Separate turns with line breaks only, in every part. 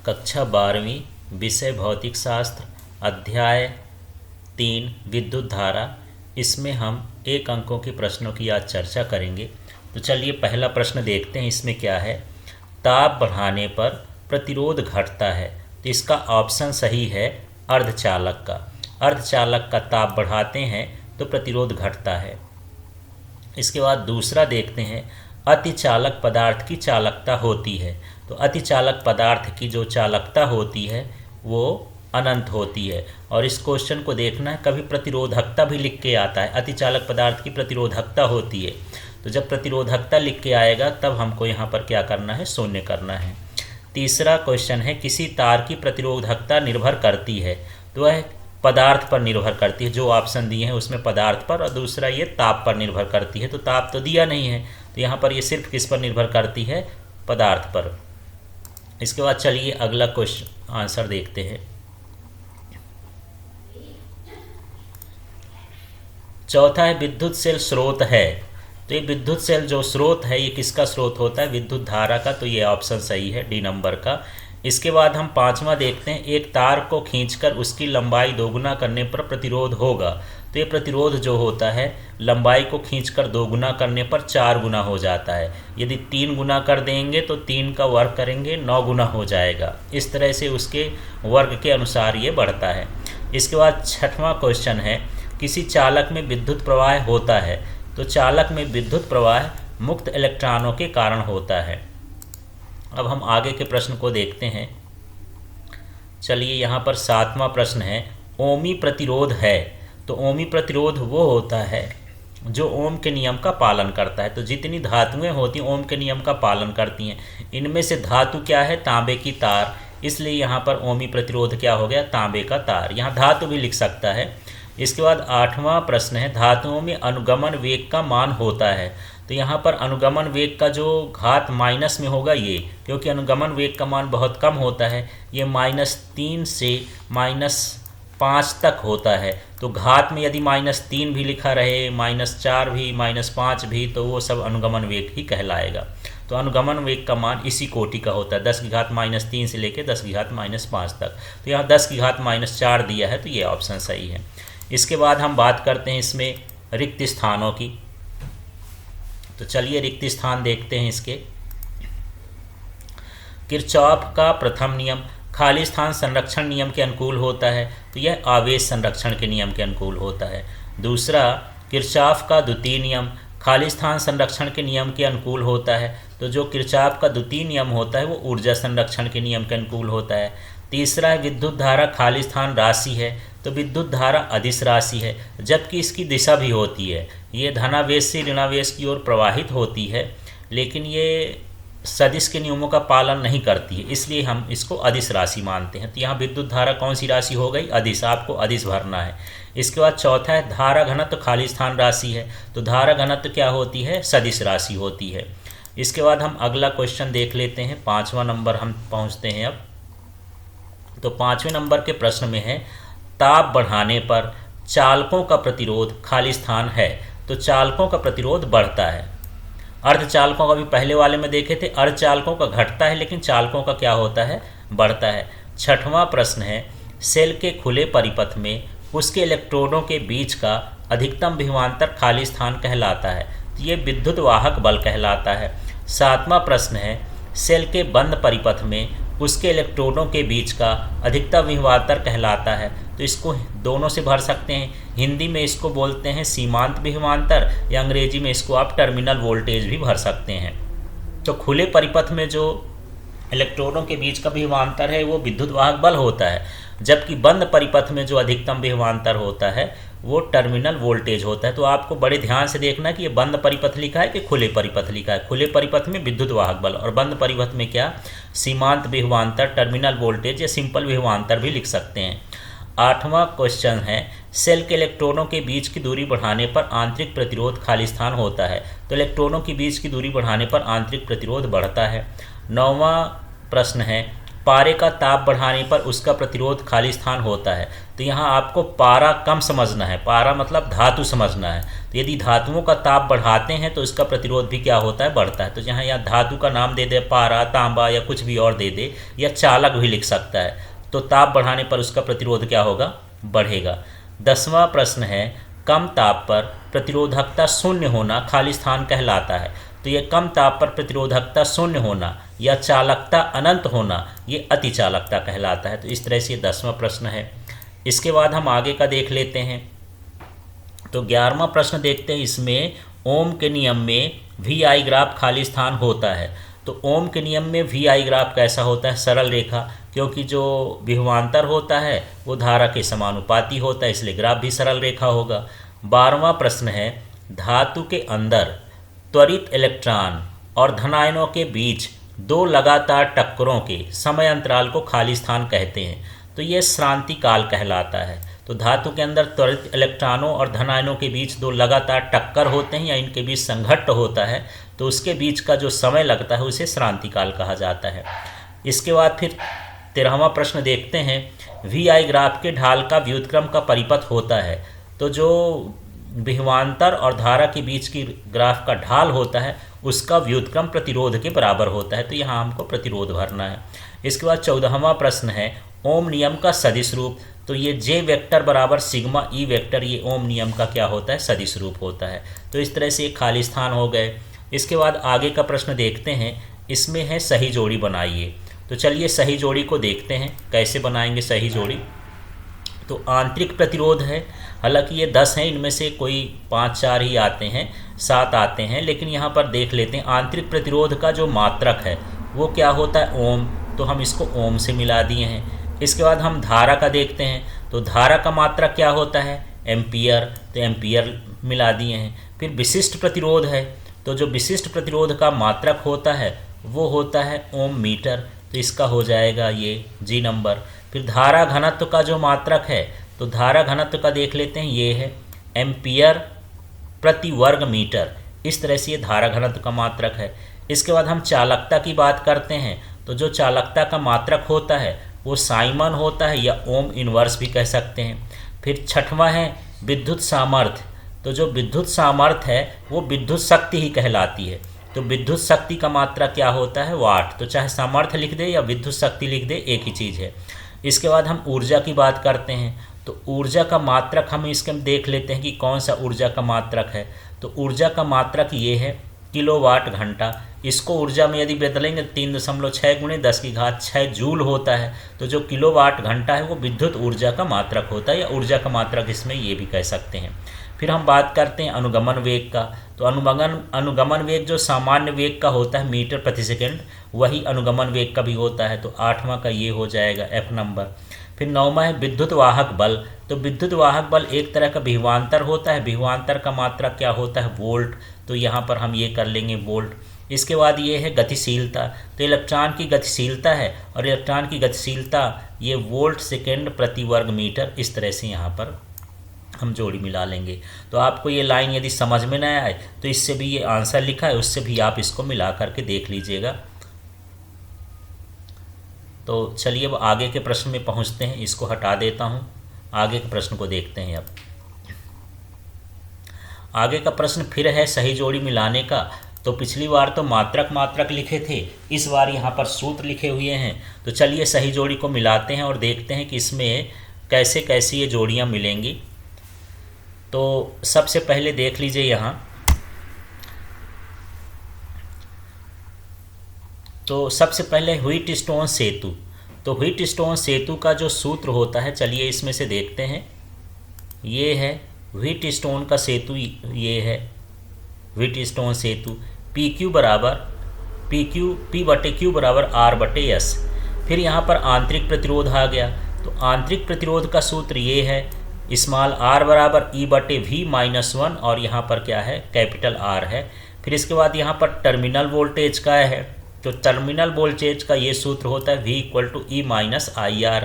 कक्षा 12वीं विषय भौतिक शास्त्र अध्याय 3 विद्युत धारा। इसमें हम 1 अंकों के प्रश्नों की आज चर्चा करेंगे। तो चलिए पहला प्रश्न देखते हैं। इसमें क्या है, ताप बढ़ाने पर प्रतिरोध घटता है। तो इसका ऑप्शन सही है अर्धचालक का। अर्धचालक का ताप बढ़ाते हैं तो प्रतिरोध घटता है। इसके बाद दूसरा देखते हैं, अतिचालक पदार्थ की चालकता होती है। तो अतिचालक पदार्थ की जो चालकता होती है वो अनंत होती है। और इस क्वेश्चन को देखना है, कभी प्रतिरोधकता भी लिख के आता है। अतिचालक पदार्थ की प्रतिरोधकता होती है, तो जब प्रतिरोधकता लिख के आएगा तब हमको यहाँ पर क्या करना है, शून्य करना है। तीसरा क्वेश्चन है, किसी तार की प्रतिरोधकता निर्भर करती है। तो वह पदार्थ पर निर्भर करती है। जो ऑप्शन दिए हैं उसमें पदार्थ पर, और दूसरा ये ताप पर निर्भर करती है। तो ताप तो दिया नहीं है, तो यहाँ पर ये सिर्फ किस पर निर्भर करती है, पदार्थ पर। इसके बाद चलिए अगला क्वेश्चन आंसर देखते हैं। चौथा है, विद्युत सेल स्रोत है। तो ये विद्युत सेल जो स्रोत है ये किसका स्रोत होता है, विद्युत धारा का। तो ये ऑप्शन सही है, डी नंबर का। इसके बाद हम पांचवा देखते हैं, एक तार को खींचकर उसकी लंबाई दोगुना करने पर प्रतिरोध होगा। तो ये प्रतिरोध जो होता है लंबाई को खींचकर दोगुना करने पर 4 गुना हो जाता है। यदि 3 गुना कर देंगे तो 3 का वर्ग करेंगे 9 गुना हो जाएगा। इस तरह से उसके वर्ग के अनुसार ये बढ़ता है। इसके बाद छठवां क्वेश्चन है, किसी चालक में विद्युत प्रवाह होता है। तो चालक में विद्युत प्रवाह मुक्त इलेक्ट्रॉनों के कारण होता है। अब हम आगे के प्रश्न को देखते हैं। चलिए यहाँ पर 7वां प्रश्न है, ओमी प्रतिरोध है। तो ओमी प्रतिरोध वो होता है जो ओम के नियम का पालन करता है। तो जितनी धातुएं होती हैं ओम के नियम का पालन करती हैं। इनमें से धातु क्या है, तांबे की तार, इसलिए यहाँ पर ओमी प्रतिरोध क्या हो गया, तांबे का तार। यहाँ धातु भी लिख सकता है। इसके बाद 8वां प्रश्न है, धातुओं में अनुगमन वेग का मान होता है। तो यहाँ पर अनुगमन वेग का जो घात माइनस में होगा ये, क्योंकि अनुगमन वेग का मान बहुत कम होता है, ये -3 से -5 तक होता है। तो घात में यदि -3 भी लिखा रहे, -4 भी, -5 भी, तो वो सब अनुगमन वेग ही कहलाएगा। तो अनुगमन वेग का मान इसी कोटि का होता है, 10 की घात -3 से लेकर 10 की घात -5 तक। तो यहाँ 10 की घात -4 दिया है, तो ये ऑप्शन सही है। इसके बाद हम बात करते हैं इसमें रिक्त स्थानों की। तो चलिए रिक्त स्थान देखते हैं इसके। किरचॉफ का प्रथम नियम खाली स्थान संरक्षण नियम के अनुकूल होता है। तो यह आवेश संरक्षण के नियम के अनुकूल होता है। दूसरा, किरचॉफ का द्वितीय नियम खाली स्थान संरक्षण के नियम के अनुकूल होता है। तो जो किरचॉफ का द्वितीय नियम होता है वो ऊर्जा संरक्षण के नियम के अनुकूल होता है। तीसरा है, विद्युत धारा खाली स्थान राशि है। तो विद्युत धारा अदिश राशि है, जबकि इसकी दिशा भी होती है। ये धनावेश से ऋणावेश की ओर प्रवाहित होती है, लेकिन ये सदिश के नियमों का पालन नहीं करती है, इसलिए हम इसको अदिश राशि मानते हैं। तो यहाँ विद्युत धारा कौन सी राशि हो गई, अदिश। आपको अदिश भरना है। इसके बाद चौथा है, धारा घनत्व खाली स्थान राशि है। तो धारा घनत्व क्या होती है, सदिश राशि होती है। इसके बाद हम अगला क्वेश्चन देख लेते हैं। 5वां नंबर हम पहुँचते हैं अब। तो 5वें नंबर के प्रश्न में है, ताप बढ़ाने पर चालकों का प्रतिरोध खाली स्थान है। तो चालकों का प्रतिरोध बढ़ता है। अर्धचालकों का भी पहले वाले में देखे थे, अर्धचालकों का घटता है, लेकिन चालकों का क्या होता है, बढ़ता है। 6वां प्रश्न है, सेल के खुले परिपथ में उसके इलेक्ट्रोडों के बीच का अधिकतम विभवांतर खाली स्थान कहलाता है। तो ये विद्युत वाहक बल कहलाता है। 7वां प्रश्न है, सेल के बंद परिपथ में उसके इलेक्ट्रोडों के बीच का अधिकतम विभवांतर कहलाता है। तो इसको दोनों से भर सकते हैं। हिंदी में इसको बोलते हैं सीमांत विभवांतर, या अंग्रेजी में इसको आप टर्मिनल वोल्टेज भी भर सकते हैं। तो खुले परिपथ में जो इलेक्ट्रोडों के बीच का विभवांतर है वो विद्युत वाहक बल होता है, जबकि बंद परिपथ में जो अधिकतम विभवांतर होता है वो टर्मिनल वोल्टेज होता है। तो आपको बड़े ध्यान से देखना कि ये बंद परिपथ लिखा है कि खुले परिपथ लिखा है। खुले परिपथ में विद्युत वाहक बल, और बंद परिपथ में क्या, सीमांत विभवांतर, टर्मिनल वोल्टेज या सिंपल विभवांतर भी लिख सकते हैं। 8वां क्वेश्चन है, सेल के इलेक्ट्रॉनों के बीच की दूरी बढ़ाने पर आंतरिक प्रतिरोध खाली स्थान होता है। तो इलेक्ट्रॉनों के बीच की दूरी बढ़ाने पर आंतरिक प्रतिरोध बढ़ता है। 9वां प्रश्न है, पारे का ताप बढ़ाने पर उसका प्रतिरोध खाली स्थान होता है। तो यहाँ आपको पारा कम समझना है, पारा मतलब धातु समझना है। तो यदि धातुओं का ताप बढ़ाते हैं तो इसका प्रतिरोध भी क्या होता है, बढ़ता है। तो यहाँ धातु का नाम दे दे, पारा, तांबा या कुछ भी और दे दे, या चालक भी लिख सकता है। तो ताप बढ़ाने पर उसका प्रतिरोध क्या होगा, बढ़ेगा। 10वां प्रश्न है, कम ताप पर प्रतिरोधकता शून्य होना खाली स्थान कहलाता है। तो ये कम ताप पर प्रतिरोधकता शून्य होना या चालकता अनंत होना, ये अति चालकता कहलाता है। तो इस तरह से ये 10वां प्रश्न है। इसके बाद हम आगे का देख लेते हैं। तो 11वां प्रश्न देखते हैं। इसमें ओम के नियम में वी आई ग्राफ खाली स्थान होता है। तो ओम के नियम में वी आई ग्राफ कैसा होता है, सरल रेखा, क्योंकि जो विभवांतर होता है वो धारा के समानुपाती होता है, इसलिए ग्राफ भी सरल रेखा होगा। 12वां प्रश्न है, धातु के अंदर त्वरित इलेक्ट्रॉन और धनायनों के बीच दो लगातार टक्करों के समय अंतराल को खाली स्थान कहते हैं। तो ये श्रांति काल कहलाता है। तो धातु के अंदर त्वरित इलेक्ट्रॉनों और धनायनों के बीच दो लगातार टक्कर होते हैं या इनके बीच संघट्ट होता है, तो उसके बीच का जो समय लगता है उसे श्रांति काल कहा जाता है। इसके बाद फिर 13वां प्रश्न देखते हैं। वी आई ग्राफ के ढाल का व्युत्क्रम का परिपथ होता है। तो जो विभवांतर और धारा के बीच की ग्राफ का ढाल होता है उसका व्युत्क्रम प्रतिरोध के बराबर होता है। तो यहाँ हमको प्रतिरोध भरना है। इसके बाद 14वां प्रश्न है, ओम नियम का सदिश रूप। तो ये जे वेक्टर बराबर सिग्मा ई वेक्टर, ये ओम नियम का क्या होता है, सदिश रूप होता है। तो इस तरह से ये खाली स्थान हो गए। इसके बाद आगे का प्रश्न देखते हैं। इसमें है सही जोड़ी बनाइए। तो चलिए सही जोड़ी को देखते हैं, कैसे बनाएंगे सही जोड़ी। तो आंतरिक प्रतिरोध है, हालांकि ये 10 हैं, इनमें से कोई 5-4 ही आते हैं, 7 आते हैं, लेकिन यहाँ पर देख लेते हैं। आंतरिक प्रतिरोध का जो मात्रक है वो क्या होता है, ओम। तो हम इसको ओम से मिला दिए हैं। इसके बाद हम धारा का देखते हैं। तो धारा का मात्रक क्या होता है, एम्पियर। तो एम्पियर मिला दिए हैं। फिर विशिष्ट प्रतिरोध है। तो जो विशिष्ट प्रतिरोध का मात्रक होता है वो होता है ओम मीटर। तो इसका हो जाएगा ये जी नंबर। फिर धारा घनत्व का जो मात्रक है, तो धारा घनत्व का देख लेते हैं, ये है एम्पियर प्रति वर्ग मीटर। इस तरह से ये धारा घनत्व का मात्रक है। इसके बाद हम चालकता की बात करते हैं। तो जो चालकता का मात्रक होता है वो साइमन होता है, या ओम इनवर्स भी कह सकते हैं। फिर 6वां है विद्युत सामर्थ्य। तो जो विद्युत सामर्थ्य है वो विद्युत शक्ति ही कहलाती है। तो विद्युत शक्ति का मात्रा क्या होता है, वाट। तो चाहे सामर्थ्य लिख दे या विद्युत शक्ति लिख दे, एक ही चीज़ है। इसके बाद हम ऊर्जा की बात करते हैं। तो ऊर्जा का मात्रक हम इसके देख लेते हैं कि कौन सा ऊर्जा का मात्रक है। तो ऊर्जा का मात्रक ये है किलोवाट घंटा। इसको ऊर्जा में यदि बदलेंगे 3.6 × 10⁶ जूल होता है। तो जो किलोवाट घंटा है वो विद्युत ऊर्जा का मात्रक होता है, या ऊर्जा का मात्रक इसमें ये भी कह सकते हैं। फिर हम बात करते हैं अनुगमन वेग का। तो अनुगमन वेग जो सामान्य वेग का होता है मीटर प्रति सेकंड, वही अनुगमन वेग का भी होता है। तो 8वां का ये हो जाएगा एफ नंबर। फिर 9वां है विद्युत वाहक बल। तो विद्युत वाहक बल एक तरह का विभवांतर होता है। विभवांतर का मात्रक क्या होता है, वोल्ट। तो यहाँ पर हम ये कर लेंगे वोल्ट। इसके बाद ये है गतिशीलता। तो इलेक्ट्रॉन की गतिशीलता है, और इलेक्ट्रॉन की गतिशीलता ये वोल्ट सेकेंड प्रति वर्ग मीटर। इस तरह से यहाँ पर हम जोड़ी मिला लेंगे। तो आपको ये लाइन यदि समझ में न आए तो इससे भी ये आंसर लिखा है, उससे भी आप इसको मिला करके देख लीजिएगा। तो चलिए अब आगे के प्रश्न में पहुँचते हैं। इसको हटा देता हूँ, आगे के प्रश्न को देखते हैं। अब आगे का प्रश्न फिर है सही जोड़ी मिलाने का। तो पिछली बार तो मात्रक लिखे थे, इस बार यहाँ पर सूत्र लिखे हुए हैं। तो चलिए सही जोड़ी को मिलाते हैं और देखते हैं कि इसमें कैसे कैसे ये जोड़ियाँ मिलेंगी। तो सबसे पहले देख लीजिए यहाँ। तो सबसे पहले व्हीटस्टोन सेतु। तो व्हीटस्टोन सेतु का जो सूत्र होता है, चलिए इसमें से देखते हैं। ये है व्हीटस्टोन का सेतु, ये है व्हीटस्टोन सेतु। PQ बराबर P/Q बराबर R/S। फिर यहाँ पर आंतरिक प्रतिरोध आ गया। तो आंतरिक प्रतिरोध का सूत्र ये है, स्मॉल r बराबर E/V-1, और यहाँ पर क्या है, कैपिटल R है। फिर इसके बाद यहाँ पर टर्मिनल वोल्टेज का है। तो टर्मिनल वोल्टेज का ये सूत्र होता है V=E-IR।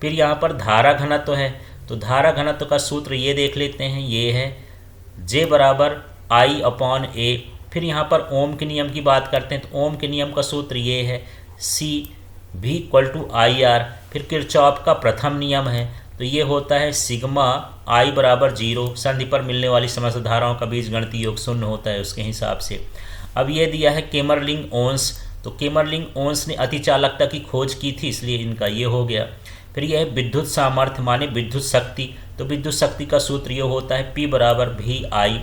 फिर यहाँ पर धारा घनत्व है। तो धारा घनत्व का सूत्र ये देख लेते हैं, ये है J बराबर I/A। फिर यहाँ पर ओम के नियम की बात करते हैं। तो ओम के नियम का सूत्र ये है C V equal to I R. फिर किरचॉफ का प्रथम नियम है, तो ये होता है सिग्मा I बराबर 0, संधि पर मिलने वाली समस्त धाराओं का बीजगणितीय योग शून्य होता है उसके हिसाब से। अब ये दिया है केमरलिंग ओंस, तो केमरलिंग ओंस ने अतिचालकता की खोज की थी, इसलिए इनका ये हो गया। फिर यह है विद्युत सामर्थ्य माने विद्युत शक्ति, तो विद्युत शक्ति का सूत्र ये होता है P बराबर VI।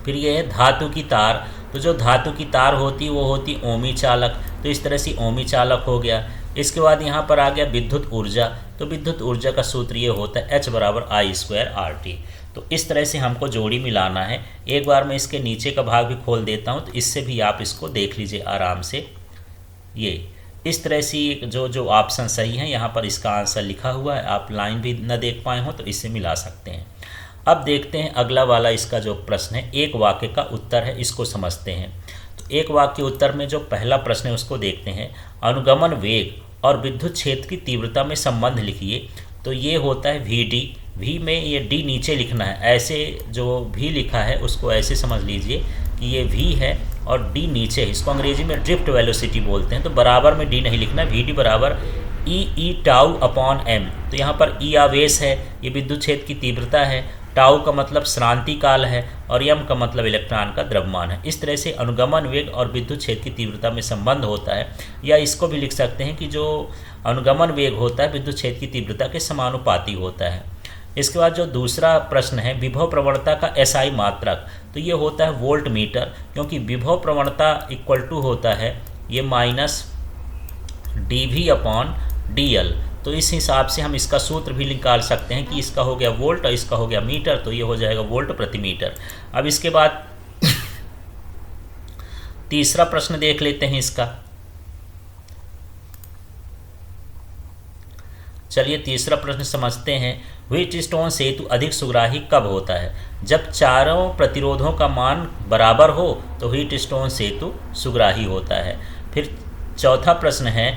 फिर यह है धातु की तार, तो जो धातु की तार होती वो होती ओमी चालक, तो इस तरह से ओमी चालक हो गया। इसके बाद यहाँ पर आ गया विद्युत ऊर्जा, तो विद्युत ऊर्जा का सूत्र ये होता है H बराबर I²RT। तो इस तरह से हमको जोड़ी मिलाना है। एक बार मैं इसके नीचे का भाग भी खोल देता हूँ, तो इससे भी आप इसको देख लीजिए आराम से। ये इस तरह से जो जो ऑप्शन सही है यहाँ पर इसका आंसर लिखा हुआ है, आप लाइन भी न देख पाए हो तो इससे मिला सकते हैं। अब देखते हैं अगला वाला इसका जो प्रश्न है, एक वाक्य का उत्तर है, इसको समझते हैं। तो एक वाक्य उत्तर में जो पहला प्रश्न है उसको देखते हैं। अनुगमन वेग और विद्युत क्षेत्र की तीव्रता में संबंध लिखिए। तो ये होता है VD, V में ये D नीचे लिखना है, ऐसे जो V लिखा है उसको ऐसे समझ लीजिए कि ये V है और D नीचे है। इसको अंग्रेजी में ड्रिफ्ट वेलोसिटी बोलते हैं। तो बराबर में D नहीं लिखना, VD बराबर E टाउ अपॉन M। तो यहाँ पर E आवेश है, ये विद्युत क्षेत्र की तीव्रता है, टाउ का मतलब श्रांति काल है और m का मतलब इलेक्ट्रॉन का द्रव्यमान है। इस तरह से अनुगमन वेग और विद्युत क्षेत्र की तीव्रता में संबंध होता है, या इसको भी लिख सकते हैं कि जो अनुगमन वेग होता है विद्युत क्षेत्र की तीव्रता के समानुपाती होता है। इसके बाद जो दूसरा प्रश्न है विभव प्रवणता का SI मात्रक, तो ये होता है वोल्ट मीटर, क्योंकि विभव प्रवणता इक्वल टू होता है ये माइनस dV अपॉन DL। तो इस हिसाब से हम इसका सूत्र भी निकाल सकते हैं कि इसका हो गया वोल्ट और इसका हो गया मीटर, तो ये हो जाएगा वोल्ट प्रति मीटर। अब इसके बाद तीसरा प्रश्न देख लेते हैं इसका। चलिए तीसरा प्रश्न समझते हैं। व्हीटस्टोन सेतु अधिक सुग्राही कब होता है? जब चारों प्रतिरोधों का मान बराबर हो तो व्हीटस्टोन सेतु सुग्राही होता है। फिर चौथा प्रश्न है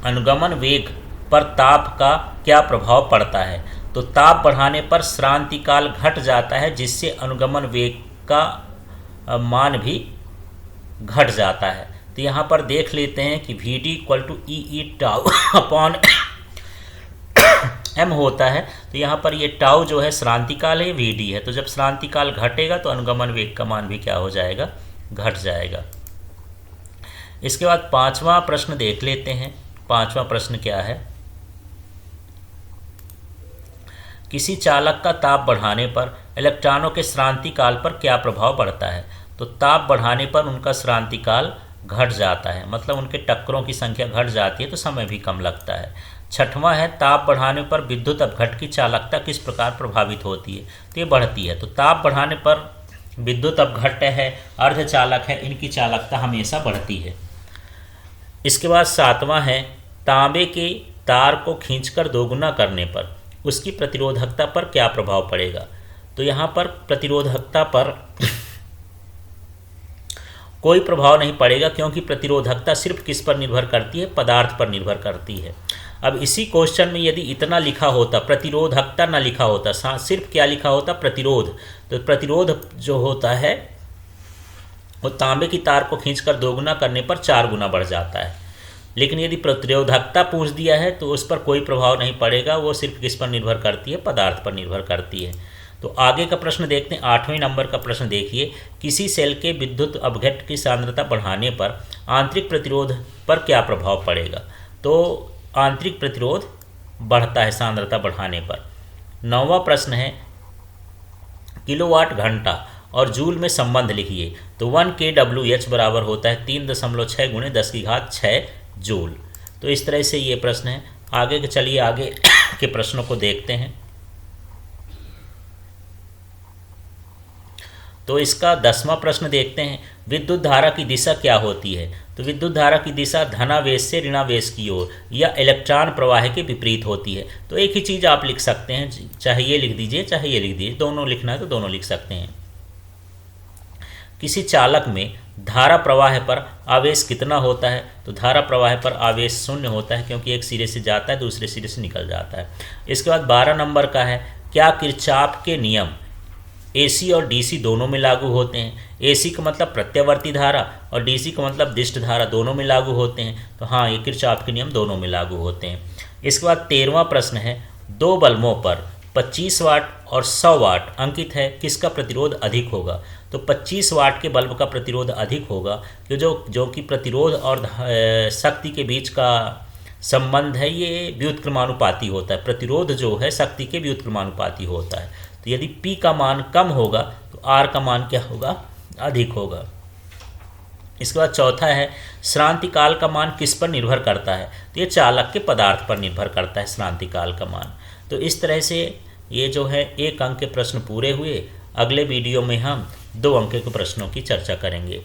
अनुगमन वेग पर ताप का क्या प्रभाव पड़ता है? तो ताप बढ़ाने पर श्रांति काल घट जाता है, जिससे अनुगमन वेग का मान भी घट जाता है। तो यहाँ पर देख लेते हैं कि VD equal to E tau upon M होता है। तो यहाँ पर ये टाउ जो है श्रांति काल है, VD है। तो जब श्रांति काल घटेगा तो अनुगमन वेग का मान भी क्या हो जाएगा? घट जाएगा। इसके बाद पांचवा प्रश्न देख लेते हैं। पांचवा प्रश्न क्या है? किसी चालक का ताप बढ़ाने पर इलेक्ट्रॉनों के श्रांति काल पर क्या प्रभाव पड़ता है? तो ताप बढ़ाने पर उनका श्रांति काल घट जाता है, मतलब उनके टक्करों की संख्या घट जाती है, तो समय भी कम लगता है। छठवां है ताप बढ़ाने पर विद्युत अपघट्ट की चालकता किस प्रकार प्रभावित होती है? तो ये बढ़ती है। तो ताप बढ़ाने पर विद्युत अपघट्ट है, अर्धचालक है, इनकी चालकता हमेशा बढ़ती है। इसके बाद सातवां है तांबे के तार को खींचकर दोगुना करने पर उसकी प्रतिरोधकता पर क्या प्रभाव पड़ेगा? तो यहाँ पर प्रतिरोधकता पर कोई प्रभाव नहीं पड़ेगा, क्योंकि प्रतिरोधकता सिर्फ किस पर निर्भर करती है? पदार्थ पर निर्भर करती है। अब इसी क्वेश्चन में यदि इतना लिखा होता, प्रतिरोधकता ना लिखा होता, सिर्फ क्या लिखा होता? प्रतिरोध। तो प्रतिरोध जो होता है वो तांबे की तार को खींचकर दोगुना करने पर 4 गुना बढ़ जाता है। लेकिन यदि प्रतिरोधकता पूछ दिया है तो उस पर कोई प्रभाव नहीं पड़ेगा, वो सिर्फ किस पर निर्भर करती है? पदार्थ पर निर्भर करती है। तो आगे का प्रश्न देखते हैं। 8वें नंबर का प्रश्न देखिए। किसी सेल के विद्युत अपघट्ट की सांद्रता बढ़ाने पर आंतरिक प्रतिरोध पर क्या प्रभाव पड़ेगा? तो आंतरिक प्रतिरोध बढ़ता है सांद्रता बढ़ाने पर। 9वां प्रश्न है किलोवाट घंटा और जूल में संबंध लिखिए। तो 1 kWh बराबर होता है 3.6 गुणे 10⁶ जूल। तो इस तरह से ये प्रश्न है। आगे के चलिए आगे के प्रश्नों को देखते हैं। तो इसका 10वां प्रश्न देखते हैं। विद्युत धारा की दिशा क्या होती है? तो विद्युत धारा की दिशा धनावेश से ऋणावेश की ओर या इलेक्ट्रॉन प्रवाह के विपरीत होती है। तो एक ही चीज़ आप लिख सकते हैं, चाहे ये लिख दीजिए चाहे ये लिख दीजिए, दोनों लिखना है तो दोनों लिख सकते हैं। किसी चालक में धारा प्रवाह पर आवेश कितना होता है? तो धारा प्रवाह पर आवेश 0 होता है, क्योंकि एक सिरे से जाता है दूसरे सिरे से निकल जाता है। इसके बाद 12 नंबर का है क्या किरचॉफ के नियम AC और DC दोनों में लागू होते हैं। AC का मतलब प्रत्यावर्ती धारा और DC का मतलब दिष्ट धारा, दोनों में लागू होते हैं। तो हाँ, ये किरचॉफ के नियम दोनों में लागू होते हैं। इसके बाद 13वां प्रश्न है, दो बल्बों पर 25 वाट और 100 वाट अंकित है, किसका प्रतिरोध अधिक होगा? तो 25 वाट के बल्ब का प्रतिरोध अधिक होगा, कि जो कि प्रतिरोध और शक्ति के बीच का संबंध है ये व्युत्क्रमानुपाती होता है। प्रतिरोध जो है शक्ति के व्युत्क्रमानुपाती होता है। तो यदि P का मान कम होगा तो R का मान क्या होगा? अधिक होगा। इसके बाद चौथा है, श्रांति काल का मान किस पर निर्भर करता है? तो ये चालक के पदार्थ पर निर्भर करता है श्रांति काल का मान। तो इस तरह से ये जो है 1 अंक के प्रश्न पूरे हुए। अगले वीडियो में हम 2 अंक के प्रश्नों की चर्चा करेंगे।